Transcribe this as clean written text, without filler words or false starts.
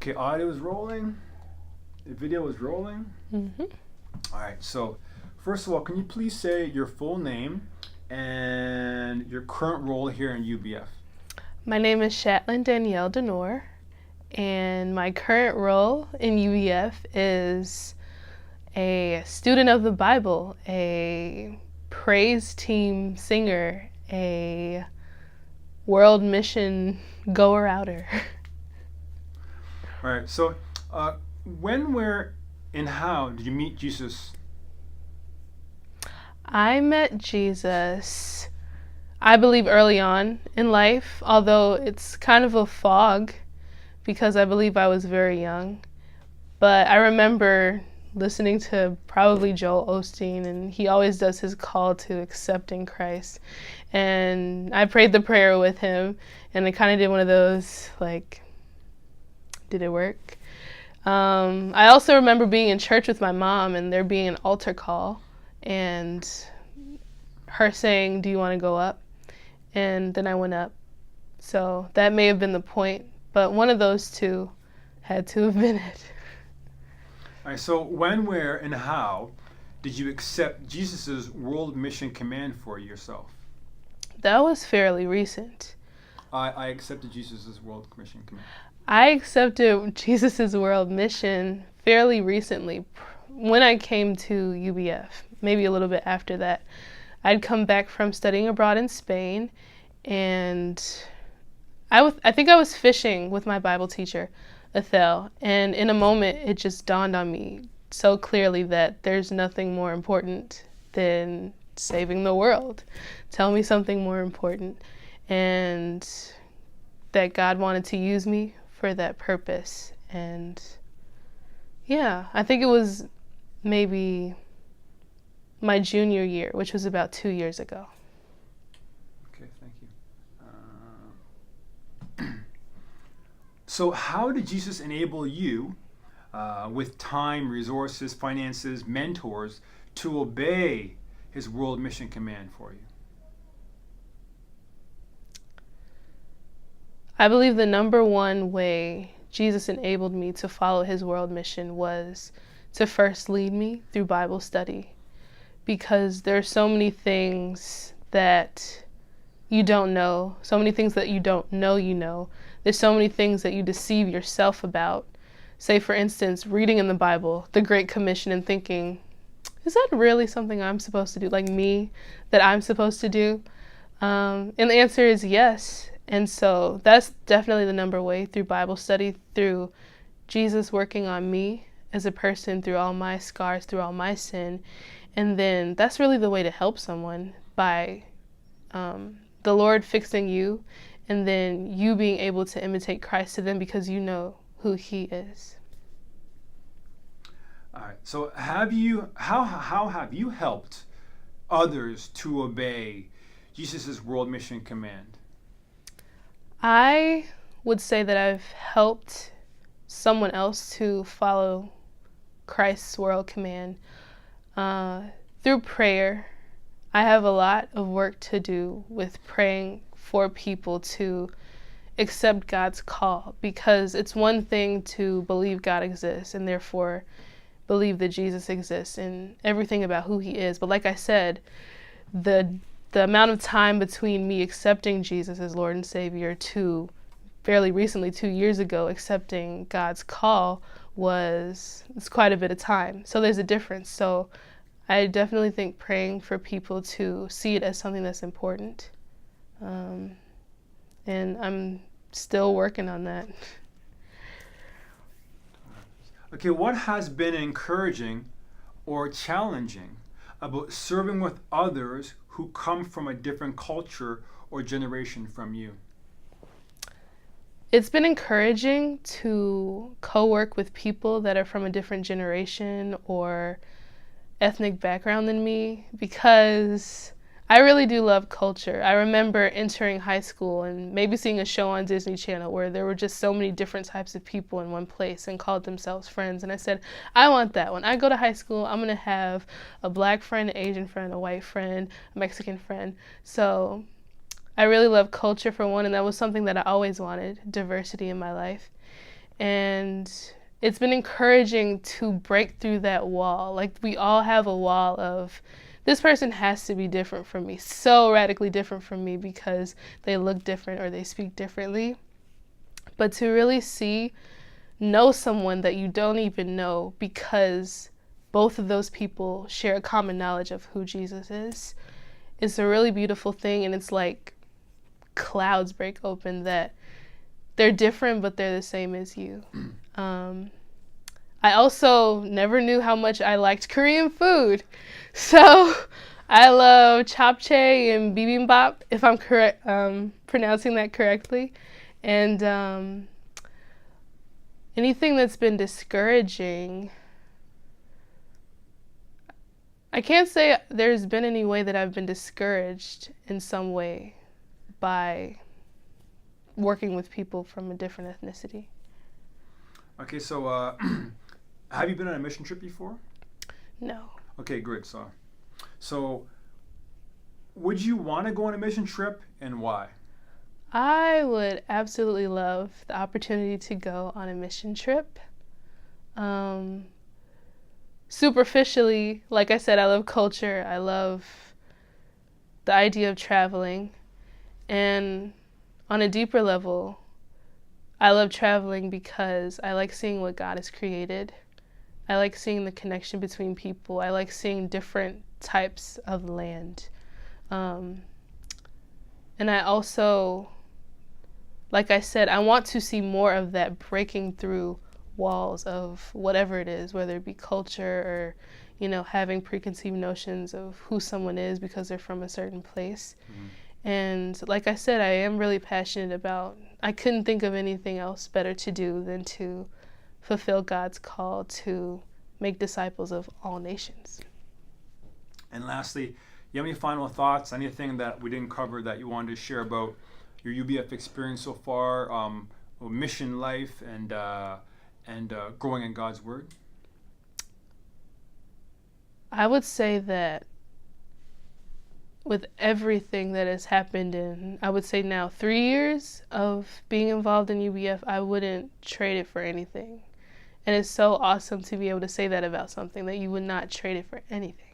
Okay, audio is rolling. The video is rolling. Mm-hmm. All right, so first of all, can you please say your full name and your current role here in UBF? My name is Chatelaine Danielle Denore, and my current role in UBF is a student of the Bible, a praise team singer, a world mission goer-outer. All right, so when, where, and how did you meet Jesus? I met Jesus, I believe, early on in life, although it's kind of a fog because I believe I was very young. But I remember listening to probably Joel Osteen, and he always does his call to accepting Christ. And I prayed the prayer with him, and I kind of did one of those, like, did it work? I also remember being in church with my mom and there being an altar call and her saying, "Do you want to go up?" And then I went up. So that may have been the point, but one of those two had to have been it. All right, so when, where, and how did you accept Jesus' world mission command for yourself? That was fairly recent. I accepted Jesus' world mission command. I accepted Jesus' world mission fairly recently when I came to UBF, maybe a little bit after that. I'd come back from studying abroad in Spain, and I think I was fishing with my Bible teacher, Ethel, and in a moment it just dawned on me so clearly that there's nothing more important than saving the world. Tell me something more important. And that God wanted to use me for that purpose. And yeah, I think it was maybe my junior year, which was about 2 years ago. Okay, thank you. So how did Jesus enable you with time, resources, finances, mentors to obey his world mission command for you? I believe the number one way Jesus enabled me to follow his world mission was to first lead me through Bible study, because there are so many things that you don't know, so many things that you don't know you know. There's so many things that you deceive yourself about. Say, for instance, reading in the Bible, the Great Commission, and thinking, is that really something I'm supposed to do, like me, that I'm supposed to do? And the answer is yes. And so that's definitely the number way, through Bible study, through Jesus working on me as a person, through all my scars, through all my sin. And then that's really the way to help someone, by the Lord fixing you and then you being able to imitate Christ to them because you know who he is. All right. So how have you helped others to obey Jesus' world mission command? I would say that I've helped someone else to follow Christ's world command through prayer. I have a lot of work to do with praying for people to accept God's call, because it's one thing to believe God exists and therefore believe that Jesus exists and everything about who he is. But like I said, the amount of time between me accepting Jesus as Lord and Savior to fairly recently, 2 years ago, accepting God's call it's quite a bit of time. So there's a difference. So I definitely think praying for people to see it as something that's important. And I'm still working on that. Okay, what has been encouraging or challenging about serving with others who come from a different culture or generation from you? It's been encouraging to co-work with people that are from a different generation or ethnic background than me, because I really do love culture. I remember entering high school and maybe seeing a show on Disney Channel where there were just so many different types of people in one place and called themselves friends. And I said, I want that. When I go to high school, I'm going to have a black friend, an Asian friend, a white friend, a Mexican friend. So I really love culture, for one, and that was something that I always wanted, diversity in my life. And it's been encouraging to break through that wall. Like, we all have a wall of, this person has to be different from me, so radically different from me because they look different or they speak differently. But to really know someone that you don't even know because both of those people share a common knowledge of who Jesus is, it's a really beautiful thing. And it's like clouds break open that they're different, but they're the same as you. I also never knew how much I liked Korean food. So I love japchae and bibimbap, if I'm correct, pronouncing that correctly. And anything that's been discouraging, I can't say there's been any way that I've been discouraged in some way by working with people from a different ethnicity. Okay, so have you been on a mission trip before? No. Okay, good. So would you want to go on a mission trip, and why? I would absolutely love the opportunity to go on a mission trip. Superficially, like I said, I love culture. I love the idea of traveling. And on a deeper level, I love traveling because I like seeing what God has created. I like seeing the connection between people. I like seeing different types of land. And I also, like I said, I want to see more of that breaking through walls of whatever it is, whether it be culture or, having preconceived notions of who someone is because they're from a certain place. Mm-hmm. And like I said, I am really passionate about, I couldn't think of anything else better to do than to fulfill God's call to make disciples of all nations. And lastly, you have any final thoughts, anything that we didn't cover that you wanted to share about your UBF experience so far, mission life, and growing in God's Word? I would say that with everything that has happened in, I would say now 3 years of being involved in UBF, I wouldn't trade it for anything. And it's so awesome to be able to say that about something, that you would not trade it for anything.